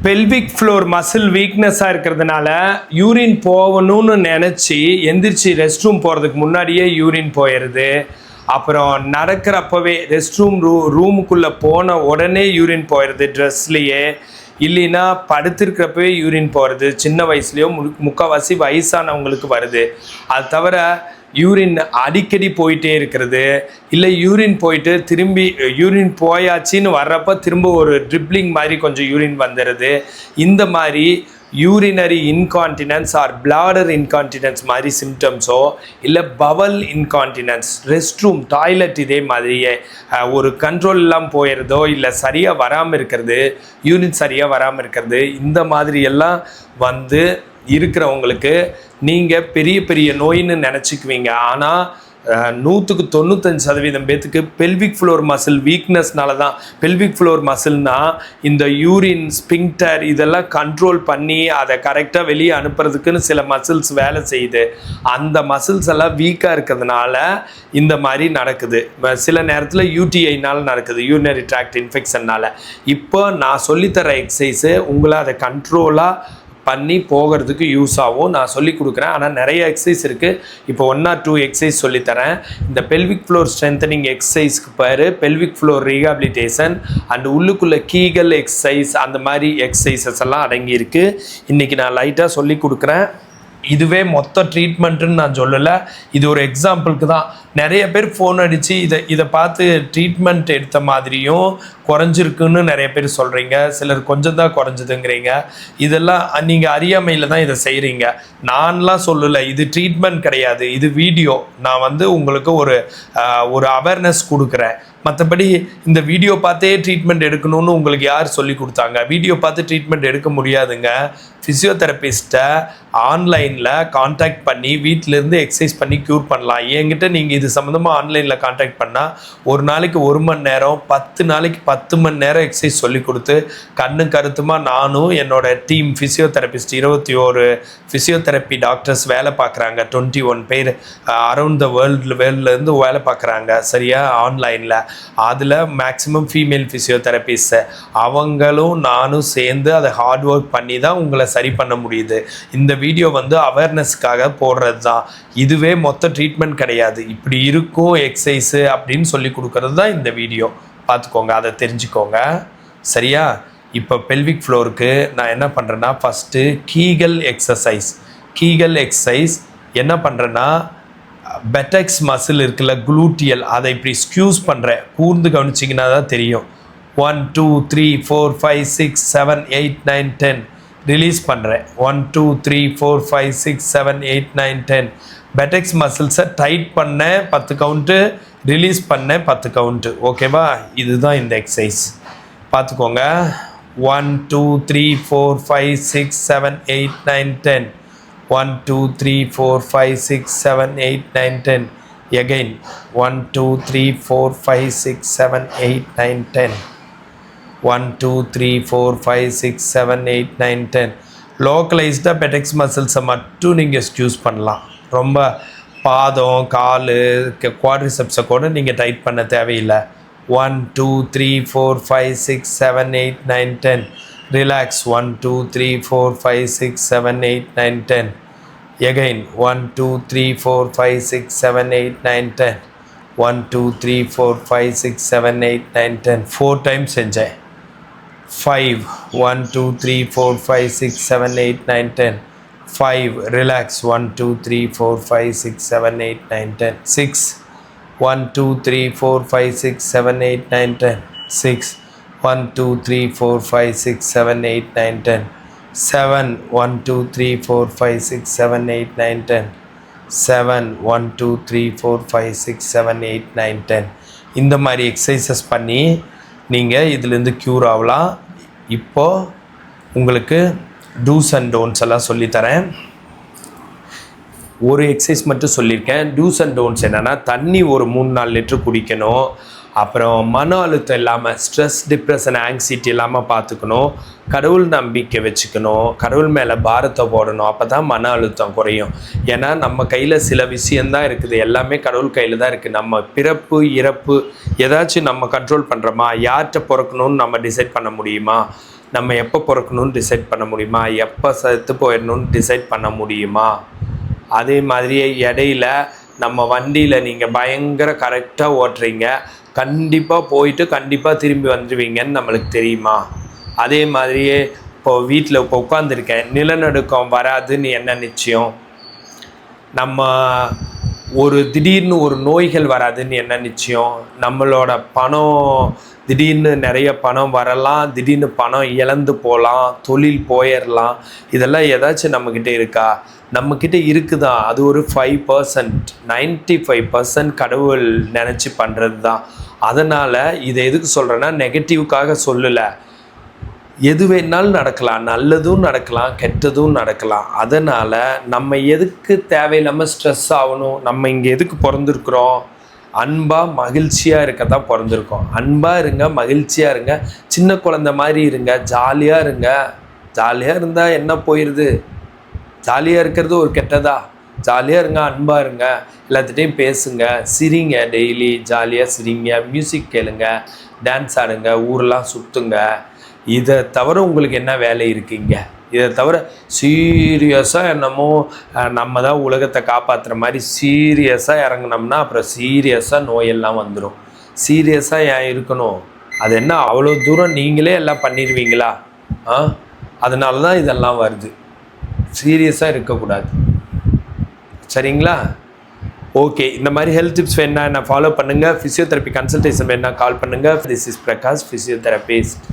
Pelvic floor muscle வீக்னஸாக இருக்கிறதுனால urine போகணும்னு நினச்சி எந்திரிச்சு ரெஸ்ட் ரூம் போகிறதுக்கு முன்னாடியே யூரின் போயிடுது. அப்புறம் நடக்கிறப்பவே ரெஸ்ட் ரூமுக்குள்ளே போன உடனே யூரின் போயிடுது ட்ரெஸ்லேயே. இல்லைன்னா படுத்திருக்கிறப்பவே யூரின் போகிறது சின்ன வயசுலேயோ முக்கால்வாசி வயசானவங்களுக்கு வருது. அது தவிர யூரின் அடிக்கடி போயிட்டே இருக்கிறது, இல்லை யூரின் போயிட்டு திரும்பி யூரின் போயாச்சின்னு வர்றப்போ திரும்ப ஒரு ட்ரிப்ளிங் மாதிரி கொஞ்சம் யூரின் வந்துடுது. இந்த மாதிரி urinary incontinence or bladder incontinence மாதிரி சிம்டம்ஸோ, இல்லை bowel incontinence restroom toilet இதே மாதிரியே ஒரு கண்ட்ரோல் இல்லாமல் போயிடுறதோ, இல்லை சரியாக வராமல் இருக்கிறது, யூரின் சரியாக வராமல் இருக்கிறது, இந்த மாதிரியெல்லாம் வந்து இருக்கிறவங்களுக்கு நீங்கள் பெரிய பெரிய நோயின்னு நினச்சிக்குவீங்க. ஆனால் 100% பேத்துக்கு பெல்விக் ஃப்ளோர் மசில் வீக்னஸ்னால தான். பெல்விக் ஃப்ளோர் மசில்னால் இந்த யூரின் ஸ்பிங்டர் இதெல்லாம் கண்ட்ரோல் பண்ணி அதை கரெக்டாக வெளியே அனுப்புறதுக்குன்னு சில மசில்ஸ் வேலை செய்யுது. அந்த மசில்ஸ் எல்லாம் வீக்காக இருக்கிறதுனால இந்த மாதிரி நடக்குது. சில நேரத்தில் யூடிஐனால் நடக்குது, யூரினரி ட்ராக்ட் இன்ஃபெக்ஷன்னால். இப்போ நான் சொல்லித்தர எக்ஸசைஸு உங்களை அதை கண்ட்ரோலாக பண்ணி போகிறதுக்கு யூஸ் ஆகும். நான் சொல்லி கொடுக்குறேன். ஆனால் நிறைய எக்ஸசைஸ் இருக்குது. இப்போ 1 or 2 எக்ஸசைஸ் சொல்லித்தரேன். இந்த பெல்விக் ஃப்ளோர் ஸ்ட்ரென்தனிங் எக்ஸசைஸ்க்கு பேர் பெல்விக் ஃப்ளோர் ரீஹாபிலிட்டேஷன் அண்ட் உள்ளுக்குள்ளே கீகல் எக்ஸசைஸ், அந்த மாதிரி எக்ஸசைசஸ் எல்லாம் அடங்கியிருக்கு. இன்றைக்கி நான் லைட்டாக சொல்லி கொடுக்குறேன். இதுவே மொத்த ட்ரீட்மெண்ட்டுன்னு நான் சொல்லலை, இது ஒரு எக்ஸாம்பிளுக்கு தான். நிறைய பேர் ஃபோன் அடித்து இதை பார்த்து ட்ரீட்மெண்ட் எடுத்த மாதிரியும் குறைஞ்சிருக்குன்னு நிறைய பேர் சொல்கிறீங்க. சிலர் கொஞ்சம் தான் குறைஞ்சதுங்கிறீங்க. இதெல்லாம் நீங்கள் அறியாமையில் தான் இதை செய்கிறீங்க. நான்லாம் சொல்லலை, இது ட்ரீட்மெண்ட் கிடையாது, இது வீடியோ. நான் வந்து உங்களுக்கு ஒரு அவேர்னஸ் கொடுக்குறேன். மற்றபடி இந்த வீடியோ பார்த்தே ட்ரீட்மெண்ட் எடுக்கணும்னு உங்களுக்கு யார் சொல்லி கொடுத்தாங்க? வீடியோ பார்த்து ட்ரீட்மெண்ட் எடுக்க முடியாதுங்க. ஃபிசியோதெரபிஸ்ட்டை ஆன்லைனில் காண்டாக்ட் பண்ணி வீட்டிலேருந்து எக்ஸசைஸ் பண்ணி க்யூர் பண்ணலாம். என்கிட்ட நீங்கள் இது சம்மந்தமாக ஆன்லைனில் காண்டாக்ட் பண்ணால் ஒரு நாளைக்கு 1 மணி நேரம் 10 நாளைக்கு 10 மணி நேரம் எக்ஸசைஸ் சொல்லி கொடுத்து கண்ணு கருத்துமாக நானும் என்னோடய டீம் ஃபிசியோதெரபிஸ்ட் 21 ஃபிசியோதெரப்பி டாக்டர்ஸ் வேலை பார்க்குறாங்க. 21 பேர் அரவுண்ட் த வேர்ல்ட்லேருந்து வேலை பார்க்குறாங்க. சரியா? ஆன்லைனில். அதில் மேக்ஸிமம் ஃபீமேல் ஃபிசியோதெரபிஸ்ட் அவங்களும் நானும் சேர்ந்து அதை ஹார்ட் ஒர்க் பண்ணி தான் உங்களை சரி பண்ண முடியுது. இந்த வீடியோ வந்து அவேர்னஸ்க்காக போடுறது தான். இதுவே மொத்த ட்ரீட்மெண்ட் கிடையாது. இப்படி இருக்கும் எக்ஸசைஸு அப்படின்னு சொல்லி கொடுக்கறது தான் இந்த வீடியோ. பார்த்துக்கோங்க, அதை தெரிஞ்சுக்கோங்க. சரியா? இப்போ பெல்விக் ஃப்ளோருக்கு நான் என்ன பண்ணுறேன்னா, ஃபஸ்ட்டு கீகல் எக்ஸசைஸ் என்ன பண்ணுறேன்னா, பெட்டெக்ஸ் மசில் இருக்குல்ல, குளூட்டியல், அதை இப்படி ஸ்க்யூஸ் பண்ணுறேன். கூர்ந்து கவனிச்சிங்கன்னா தான் தெரியும். 1 2 3 4 5 6 7 8 9 10 ரிலீஸ் பண்ணுறேன். 1 2 3 4 5 6 7 8 9 10 பெட்டெக்ஸ் மசில்ஸை டைட் பண்ணேன் 10 கவுண்ட்டு, ரிலீஸ் பண்ணேன் 10 கவுண்ட்டு. ஓகேவா? இதுதான் இந்த எக்ஸசைஸ். பார்த்துக்கோங்க. 1 2 3 4 5 6 7 8 9 10 1 2 3 4 5 6 7 8 9 10 again 1 2 3 4 5 6 7 8 9 10 1 2 3 4 5 6 7 8 9 10 லோக்கலைஸ்டாக பெட்டெக்ஸ் மசில்ஸை மட்டும் நீங்கள் ஸ்க்யூஸ் பண்ணலாம். ரொம்ப பாதம், கால், குவாட்ரிசெப்ஸை கூட நீங்கள் டைட் பண்ண தேவையில்லை. 1 2 3 4 5 6 7 8 9 10 ரிலாக்ஸ். 1 2 3 4 5 6 7 8 9 10 again 1 2 3 4 5 6 7 8 9 10 1 2 3 4 5 6 7 8 9 10 4 டைம்ஸ் செஞ்சேன். 5 1 2 3 4 5 6 7 8 9 10 5 relax 1 2 3 4 5 6 7 8 9 10 6 1 2 3 4 5 6 7 8 9 10 6 1 2 3 4 5 6 7 8 9 10 7 1 2 3 4 5 6 7 8 9 10 7 1 2 3 4 5 6 7 8 9 10 இந்த மாதிரி எக்ஸசைசஸ் பண்ணி நீங்கள் இதிலேருந்து க்யூர் ஆகலாம். இப்போது உங்களுக்கு டூஸ் அண்ட் டோன்ட்ஸ் எல்லாம் சொல்லித்தரேன். ஒரு எக்ஸசைஸ் மட்டும் சொல்லியிருக்கேன். டூஸ் அண்ட் டோன்ட்ஸ் என்னென்னா, தண்ணி ஒரு 3-4 லிட்டர் குடிக்கணும். அப்புறம் மன அழுத்தம் இல்லாமல், ஸ்ட்ரெஸ், டிப்ரெஷன், ஆங்ஸைட்டி இல்லாமல் பார்த்துக்கணும். கடவுள் நம்பிக்கை வச்சுக்கணும். கடவுள் மேலே பாரத்தை போடணும். அப்போ தான் மன அழுத்தம் குறையும். ஏன்னா நம்ம கையில் சில விஷயந்தான் இருக்குது. எல்லாமே கடவுள் கையில் தான் இருக்குது. நம்ம பிறப்பு, இறப்பு ஏதாச்சும் நம்ம கண்ட்ரோல் பண்ணுறோமா? யார்கிட்ட பிறக்கணும்னு நம்ம டிசைட் பண்ண முடியுமா? நம்ம எப்போ பிறக்கணும்னு டிசைட் பண்ண முடியுமா? எப்போ செத்து போயிடணும்னு டிசைட் பண்ண முடியுமா? அதே மாதிரியே இடையில நம்ம வண்டியில் நீங்கள் பயங்கர கரெக்டாக ஓட்டுறீங்க, கண்டிப்பாக போயிட்டு கண்டிப்பாக திரும்பி வந்துடுவீங்கன்னு நம்மளுக்கு தெரியுமா? அதே மாதிரியே இப்போது வீட்டில் இப்போ உட்காந்துருக்கேன், நிலநடுக்கம் வராதுன்னு என்ன நிச்சயம்? நம்ம திடீர்னு ஒரு நோய்கள் வராதுன்னு என்ன நிச்சயம்? நம்மளோட பணம் திடீர்னு நிறைய பணம் வரலாம், திடீர்னு பணம் இழந்து போகலாம், தொழில் போயிடலாம். இதெல்லாம் ஏதாச்சும் நம்மக்கிட்ட இருக்கா? நம்மக்கிட்ட இருக்குதான். அது ஒரு 5%, 95% கடவுள் நினச்சி பண்ணுறது தான். அதனால் இதை எதுக்கு சொல்கிறேன்னா, நெகட்டிவ்க்காக சொல்லலை. எது வேணாலும் நடக்கலாம், நல்லதும் நடக்கலாம், கெட்டதும் நடக்கலாம். அதனால் நம்ம எதுக்கு தேவையில்லாமல் ஸ்ட்ரெஸ் ஆகணும்? நம்ம இங்கே எதுக்கு பிறந்திருக்கிறோம்? அன்பாக மகிழ்ச்சியாக இருக்க தான் பிறந்திருக்கோம். அன்பாக இருங்க, மகிழ்ச்சியாக இருங்க, சின்ன குழந்தை மாதிரி இருங்க, ஜாலியாக இருங்க. ஜாலியாக இருந்தால் என்ன போயிடுது? ஜாலியாக இருக்கிறது ஒரு கெட்டதா? ஜாலியாக இருங்க, அன்பாக இருங்க, எல்லாத்துட்டையும் பேசுங்க, சிரிங்க, டெய்லி ஜாலியாக சிரிங்க, மியூசிக் கேளுங்க, டான்ஸ் ஆடுங்க, ஊரெலாம் சுற்றுங்க. இதை தவிர உங்களுக்கு என்ன வேலை இருக்குங்க? இதை தவிர சீரியஸாக என்னமோ நம்ம தான் உலகத்தை காப்பாற்றுற மாதிரி சீரியஸாக இறங்கினோம்னா அப்புறம் சீரியஸாக நோயெல்லாம் வந்துடும். சீரியஸாக ஏன் இருக்கணும்? அது என்ன அவ்வளோ தூரம் நீங்களே எல்லாம் பண்ணிடுவீங்களா? அதனால தான் இதெல்லாம் வருது. சீரியஸாக இருக்கக்கூடாது. சரிங்களா? ஓகே, இந்த மாதிரி ஹெல்த் டிப்ஸ் வேணா என்ன ஃபாலோ பண்ணுங்கள். ஃபிசியோதெரப்பி கன்சல்டேஷன் வேணா கால் பண்ணுங்கள். This is Prakash, physiotherapist.